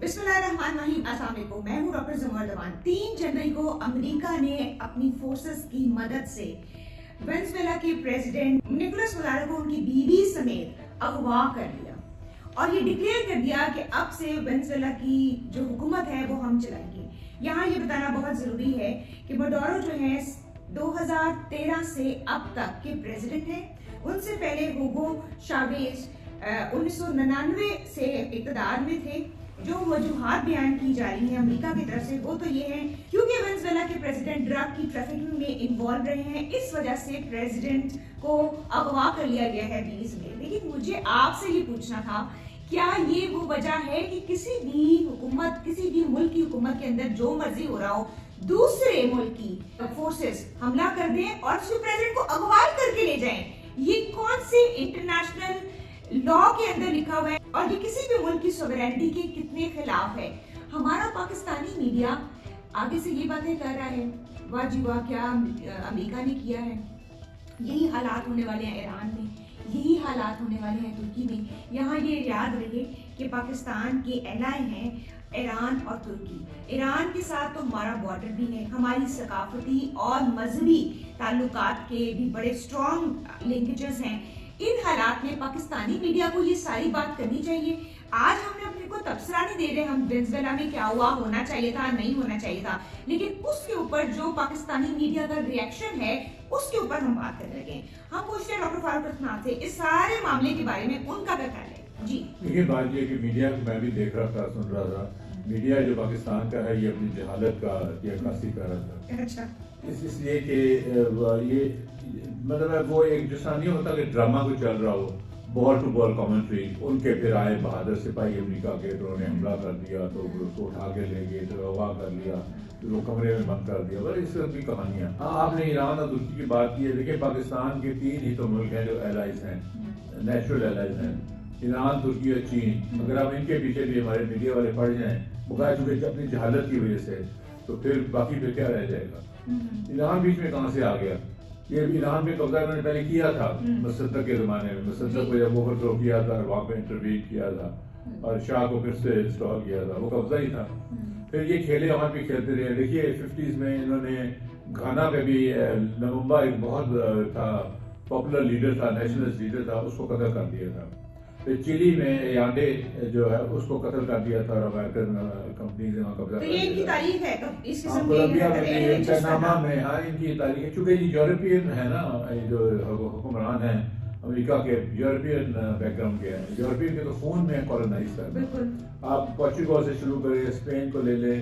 بسم اللہ الرحمن الرحیم. السلام علیکم. میں ہوں ڈاکٹر زمر دوان. 3 جنوری کو امریکہ نے اپنی فورسز کی مدد سے وینزویلا کے پریزیڈنٹ نکولس مدورو کو ان کی بیوی سمیت اغوا کر لیا اور یہ ڈکلیئر کر دیا کہ اب سے وینزویلا کی جو حکومت ہے وہ ہم چلائیں گے. یہاں یہ بتانا بہت ضروری ہے کہ مدورو جو ہے 2013 سے اب تک کے پریزیڈنٹ ہیں. ان سے پہلے ہوگو شاویز 1999 سے اقتدار میں تھے. جو وجوہات بیان کی جا رہی ہیں امریکہ کی طرف سے وہ تو یہ ہے کیونکہ وینزویلا کے پریزیڈنٹ ڈرگ کی ٹریفکنگ میں انوالو رہے ہیں، اس وجہ سے پریزیڈنٹ کو اغوا کر لیا گیا ہے بیوی سمیت. لیکن مجھے آپ سے یہ پوچھنا تھا، کیا یہ وہ وجہ ہے کہ کسی بھی حکومت، کسی بھی ملک کی حکومت کے اندر جو مرضی ہو رہا ہو، دوسرے ملک کی فورسز حملہ کر دیں اور اس پریزیڈنٹ کو اغوا کر کے لے جائیں؟ یہ کون سے انٹرنیشنل لا کے اندر لکھا ہوا ہے اور یہ کسی بھی ملک کی سوورینٹی کے کتنے خلاف ہے؟ ہمارا پاکستانی میڈیا آگے سے یہ باتیں کر رہا ہے، واہ جی واہ کیا امریکہ نے کیا ہے. یہی حالات ہونے والے ہیں ایران میں، یہی حالات ہونے والے ہیں ترکی میں. یہاں یہ یاد رہے کہ پاکستان کے الائے ہیں ایران اور ترکی. ایران کے ساتھ تو ہمارا بارڈر بھی ہے، ہماری ثقافتی اور مذہبی تعلقات کے بھی بڑے اسٹرانگ لنکیجز ہیں. ان حالات میں پاکستانی میڈیا کو یہ ساری بات کرنی چاہیے. آج ہم نے اپنے کو تبصرہ نہیں دے رہے ہم وینزویلا میں کیا ہوا، ہونا چاہیے تھا نہیں ہونا چاہیے تھا، لیکن اس کے اوپر جو پاکستانی میڈیا کا ریئیکشن ہے اس کے اوپر ہم بات کر رہے ہیں. ہم پوچھتے ہیں ڈاکٹر فاروق رحمان سے اس سارے معاملے کے بارے میں ان کا کیا خیال ہے؟ جی دیکھیے، بات یہ کہ میڈیا کو میں بھی دیکھ رہا تھا، سن رہا تھا. میڈیا جو پاکستان کا ہے یہ اپنی جہالت کا عکاسی کر رہا تھا. اچھا، اس لیے کہ یہ مطلب وہ ایک جس طرح نہیں ہوتا کہ ڈرامہ کو چل رہا ہو، بال ٹو بال کامنٹری. ان کے پھر آئے بہادر سپاہی امریکہ کے، تو انہوں نے حملہ کر دیا، تو اس کو اٹھا کے لے گئے، تو اغوا کر لیا، پھر وہ کمرے میں بند کر دیا. بس اس طرح کی کہانیاں. ہاں، آپ نے ایران اور ترکی کی بات کی ہے. دیکھیے، پاکستان کے 3 ہی تو ملک ہیں جو الائز ہیں، نیچرل الائز ہیں، ایران، ترکی اور چین. اگر آپ ان کے پیچھے بھی ہمارے میڈیا والے پڑ جائیں بغیر چونکہ اپنی جہالت کی وجہ سے، تو پھر باقی پہ کیا رہ جائے گا؟ ایران بیچ میں کہاں سے آ گیا؟ یہ ایران میں قبضہ انہوں نے پہلے کیا تھا مصدق کے زمانے میں. مصدق کو جب اوور تھرو کیا تھا، وہاں پہ انٹروین کیا تھا اور شاہ کو پھر سے انسٹال کیا تھا، وہ قبضہ ہی تھا. پھر یہ کھیلے وہاں بھی کھیلتے رہے. دیکھیے 50s میں انہوں نے گھانا پہ بھی، لممبا ایک بہت تھا پاپولر لیڈر تھا، نیشنلسٹ لیڈر تھا، اس کو قتل کر دیا تھا. پھر چلی میں یانڈے جو ہے اس کو قتل کر دیا تھا اور امریکن کمپنیز نے وہاں قبضہ کر دیا. ان کی تاریخ ہے اس قسم کولمبیا میں پیناما میں، ہاں ان کی تاریخ ہے. چونکہ یہ یورپین ہے نا، جو حکمران ہیں امریکہ کے یورپین بیک گراؤنڈ کے ہیں. یورپین کے تو خون میں کالونائز تھا. بالکل. آپ پورچوگل سے شروع کریں، اسپین کو لے لیں،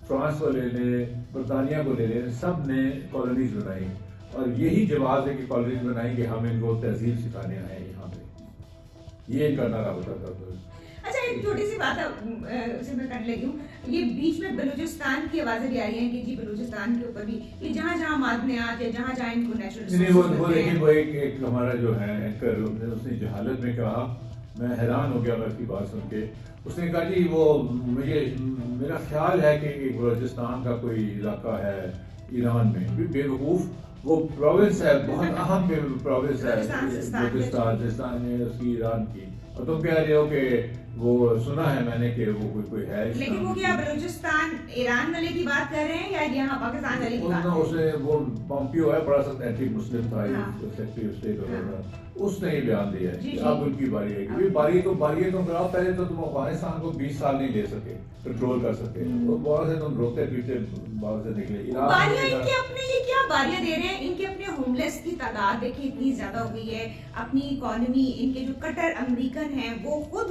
فرانس کو لے لیں، برطانیہ کو لے لیں، سب نے کالونیز بنائی اور یہی جواز ہے کہ کالونیز بنائی کہ ہم ان کو تہذیب سکھانے آئے ہیں یہاں پہ. یہ ان کا نعرہ ہوتا تھا. اچھا، ایک چھوٹی سی بات اسے میں کر لیتی ہوں. یہ بیچ میں بلوچستان کی آوازیں بھی آئی ہیں کہ جی بلوچستان کے اوپر بھی کہ جہاں جہاں معدنیات ہے، جہاں جہاں ان کو نیچرل وہ ایک ہمارا جو ہے اینکر، اس نے جہالت میں کہا، میں حیران ہو گیا میں اس کی بات سن کے. اس نے کہا جی وہ مجھے میرا خیال ہے کہ بلوچستان کا کوئی علاقہ ہے ایران میں. بے وقوف، وہ پروونس ہے، بہت اہم پروونس ہے بلوچستان میں اس کی ایران کی. اور تم کہہ رہے ہو کہ وہ سنا ہے میں نے کہ وہ کوئی ہے. لیکن وہ کیا بلوچستان ایران والے کی بات کر رہے ہیں یا یہاں پاکستان والے کی بات؟ اس نے وہ پومپیو ہے، بڑا سا اینٹی مسلم تھا، سیکریٹری آف اسٹیٹ وغیرہ، اس نے یہ بیان دیا ہے کہ اب ان کی باری ہے. کیونکہ باری تو کراؤ. پہلے تو تم افغانستان کو 20 سال نہیں لے سکے، کنٹرول کر سکے. بہت سے تم روکتے پیچھے بہت سے نکلے. باریاں ان کے اپنے، یہ کیا باریاں دے رہے ہیں؟ ان کے اپنے ہوملیس کی تعداد دیکھیں اتنی زیادہ ہو گئی ہے. اپنی اکانومی، ان کے جو کٹر امریکن ہیں وہ خود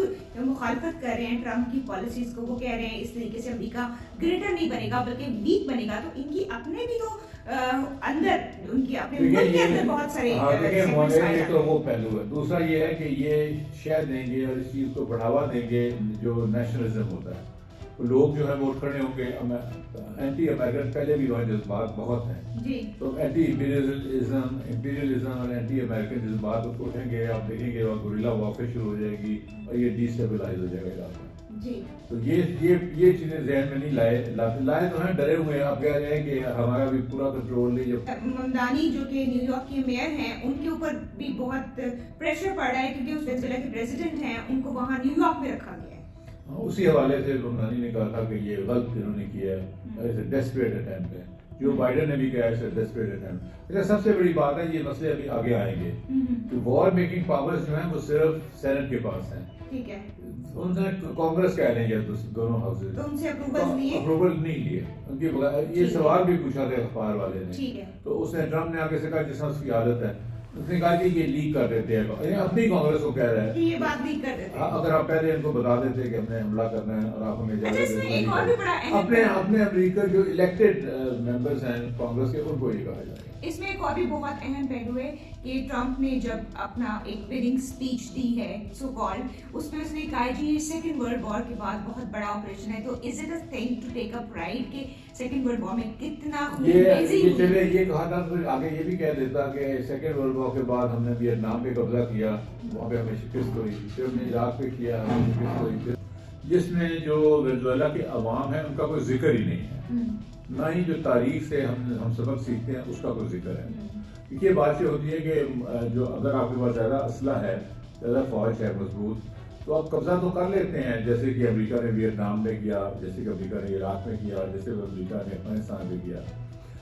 مخالفت کر رہے ہیں ٹرمپ کی پالیسیز کو. وہ کہہ رہے ہیں اس طریقے سے امریکہ گریٹر نہیں بنے گا بلکہ ویک بنے گا. تو ان کی اپنے بھی تو اندر، ان کی اپنے ملک کے اندر بہت سارے تو وہ پہلو ہے. دوسرا یہ ہے کہ یہ شہ دیں گے اور اس چیز کو بڑھاوا دیں گے جو نیشنلزم ہوتا ہے. لوگ جو ہے ووٹ کرنے ہوں گے اینٹی امریکن. پہلے بھی وہاں جذبات بہت ہیں، تو اینٹی امپیریلزم اور اینٹی امریکن جذبات اس کو اٹھیں گے. آپ دیکھیں گے وہاں گوریلا وارفیئر شروع ہو جائے گی اور یہ ڈی اسٹیبلائز ہو جائے گا علاقہ. تو یہ چیزیں ذہن میں نہیں لائے تو ہیں، ڈرے ہوئے ہیں. آپ کہہ رہے ہیں کہ ہمارا بھی پورا کنٹرول نہیں. جب ممدانی جو کہ نیو یارک کے میئر ہیں، ان کے اوپر بھی بہت پریشر پڑ رہا ہے کیونکہ اس وینزویلا کے پریزیڈنٹ ہیں، ان کو وہاں نیو یارک میں رکھا گیا ہے. اسی حوالے سے رومانی نے کہا تھا کہ یہ غلط انہوں نے کیا ہے, ڈیسپریٹ اٹیمپٹ ہے. جو بائیڈن نے بھی کہا ہے ڈیسپریٹ اٹیمپٹ. لیکن سب سے بڑی بات ہے, یہ مسئلے ابھی آگے آئیں گے کہ وار میکنگ پاورز جو ہیں وہ صرف سینٹ کے پاس ہیں. ٹھیک ہے, ان سے کانگریس کہہ لیں گے دونوں ہاؤسز, تو ان سے اپروول نہیں لیے ان کی. یہ سوال بھی پوچھا تھا اخبار والے نے, ٹھیک ہے, تو اس نے ٹرمپ نے آگے سے کہا جس طرح اس کی عادت ہے, اس نے کہا کہ یہ لیک کر دیتے ہیں, اپنی کانگریس کو کہہ رہا ہے یہ بات لیک کر دیتے ہیں. اگر آپ پہلے ان کو بتا دیتے کہ ہم نے حملہ کرنا ہے اور آپ ہمیں اچھا, اپنے امریکہ جو الیکٹڈ ممبرز ہیں کانگریس کے, ان کو یہ کہا جائے. اس میں ایک اور بھی بہت اہم پہلو ہے کہ ٹرمپ نے جب اپنا ایک وننگ اسپیچ دی ہے سو کالڈ, اس میں اس نے کہا جی یہ سیکنڈ ورلڈ وار کے بعد بہت بڑا آپریشن ہے, تو is it a thing to take up pride کہ سیکنڈ ورلڈ وار میں کتنا یہ کہا تھا, پھر آگے یہ بھی کہہ دیتا کہ سیکنڈ ورلڈ وار کے بعد ہم نے ویتنام پہ قبضہ کیا, وہاں پہ ہمیں شکست ہوئی, پھر ہم نے عراق پہ کیا, ہمیں شکست ہوئی, جس میں جو وینزویلا کے عوام ہیں ان کا کوئی ذکر ہی نہیں ہے, نہ ہی جو تاریخ سے ہم سبق سیکھتے ہیں اس کا کوئی ذکر ہے. یہ بات یہ ہوتی ہے کہ جو اگر آپ کے پاس زیادہ اسلحہ ہے, زیادہ فوج ہے مضبوط, تو آپ قبضہ تو کر لیتے ہیں, جیسے کہ امریکہ نے ویتنام میں کیا, جیسے کہ امریکہ نے عراق میں کیا, جیسے کہ امریکہ نے افغانستان میں کیا.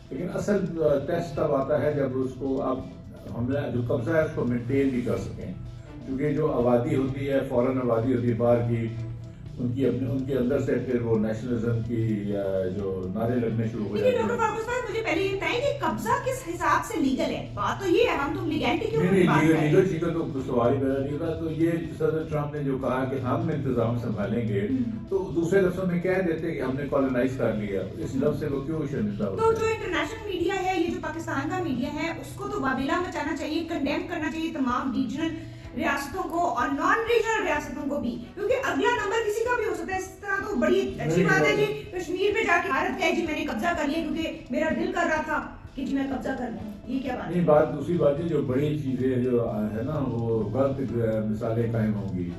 لیکن اصل ٹیسٹ تب آتا ہے جب اس کو آپ حملہ جو قبضہ ہے اس کو مینٹین بھی کر سکیں, کیونکہ جو آبادی ہوتی ہے, فوراً آبادی ہوتی ہے باہر کی, ان کے اندر سے پھر وہ نیشنلزم کی جو نعرے لگنے شروع ہو جاتے ہیں. ڈاکٹر فاروق صاحب مجھے پہلے یہ بتائیں کہ قبضہ کس حساب سے لیگل ہے؟ بات تو یہ ہے, ہم تو لیگلٹی کے اوپر بات کر رہے ہیں. لیگل چیز کا تو سوال ہی پیدا نہیں ہوتا. تو یہ صدر ٹرمپ نے جو کہا کہ ہم انتظام سنبھالیں گے, تو دوسرے لفظوں میں کہہ دیتے کہ ہم نے کالونائز کر لیا, اس لفظ سے وہ کیوں شرمندہ ہوتے ہیں؟ تو جو انٹرنیشنل میڈیا ہے, یہ جو پاکستان کا میڈیا ہے, اس کو تو واویلا مچانا چاہیے, کنڈیم کرنا چاہیے تمام ریجنل ریاستوں کو اور نان ریجنل ریاستوں کو بھی, کیونکہ اگلا نمبر کسی کا بھی ہو سکتا ہے. اس طرح تو بڑی اچھی بات ہے جی کشمیر پہ جا کے بھارت کہے جی میں نے قبضہ کر لیا کیونکہ میرا دل کر رہا تھا کہ جی میں قبضہ کر لوں, یہ کیا بات ہے؟ نہیں, بات دوسری بات ہے, جو بڑی چیزیں جو ہے نا وہ غلط مثالیں قائم ہوں گی.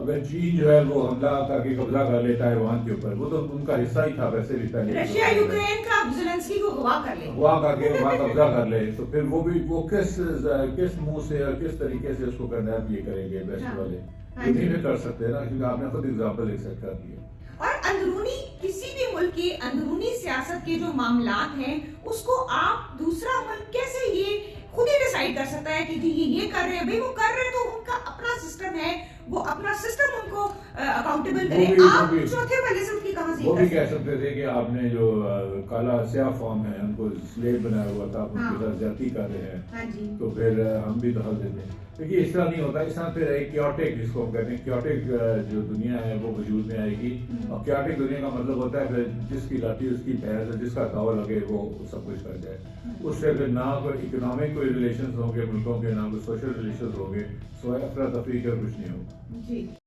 اگر چین جو ہے وہ حملہ کر کے قبضہ کر لیتا ہے وہاں کے اوپر, وہ تو ان کا حصہ ہی تھا ویسے بھی پہلے. رشیا یوکرین کا زیلنسکی کو گواہ کر لے, گواہ کر کے وہاں قبضہ کر لے, تو پھر وہ کس منہ سے اور کس طریقے سے اس کو کنڈیم یہ کریں گے ویسٹ والے, نہیں میں کر سکتے نا, کیونکہ آپ نے خود ایگزامپل ایک سیٹ کر دیا. اور اندرونی کسی بھی ملک کی اندرونی سیاست کے جو معاملات ہیں اس کو آپ دوسرا ملک کیسے یہ خود ہی ڈیسائیڈ کر سکتا ہے کہ جی یہ کر رہے ہیں, بھائی وہ کر رہے ہیں تو ان کا اپنا سسٹم ہے, وہ اپنا سسٹم ان کو اکاؤنٹیبل کرے. آپ چوتھے بلے سے ان کی کہاں سے وہ بھی کہہ سکتے تھے کہ آپ نے جو کالا سیاہ فارم ہے ان کو سلیب بنایا ہوا تھا, آپ ان کے ساتھ زیادتی کر رہے ہیں, تو پھر ہم بھی دخل دیتے ہیں. دیکھیے اس طرح نہیں ہوتا, اس طرح پھر ایک کیوٹک جس کو ہم کہتے ہیں کیوٹک جو دنیا ہے وہ وجود میں آئے گی. اور کیوٹک دنیا کا مطلب ہوتا ہے پھر جس کی لاٹھی اس کی بھینس ہے, جس کا داؤ لگے وہ سب کچھ کر جائے. اس سے پھر نہ کوئی اکنامک کوئی ریلیشنز ہوں گے ملکوں کے, نہ کوئی سوشل ریلیشنز ہوں گے, سوائے افراتفری کا کچھ نہیں ہوگا.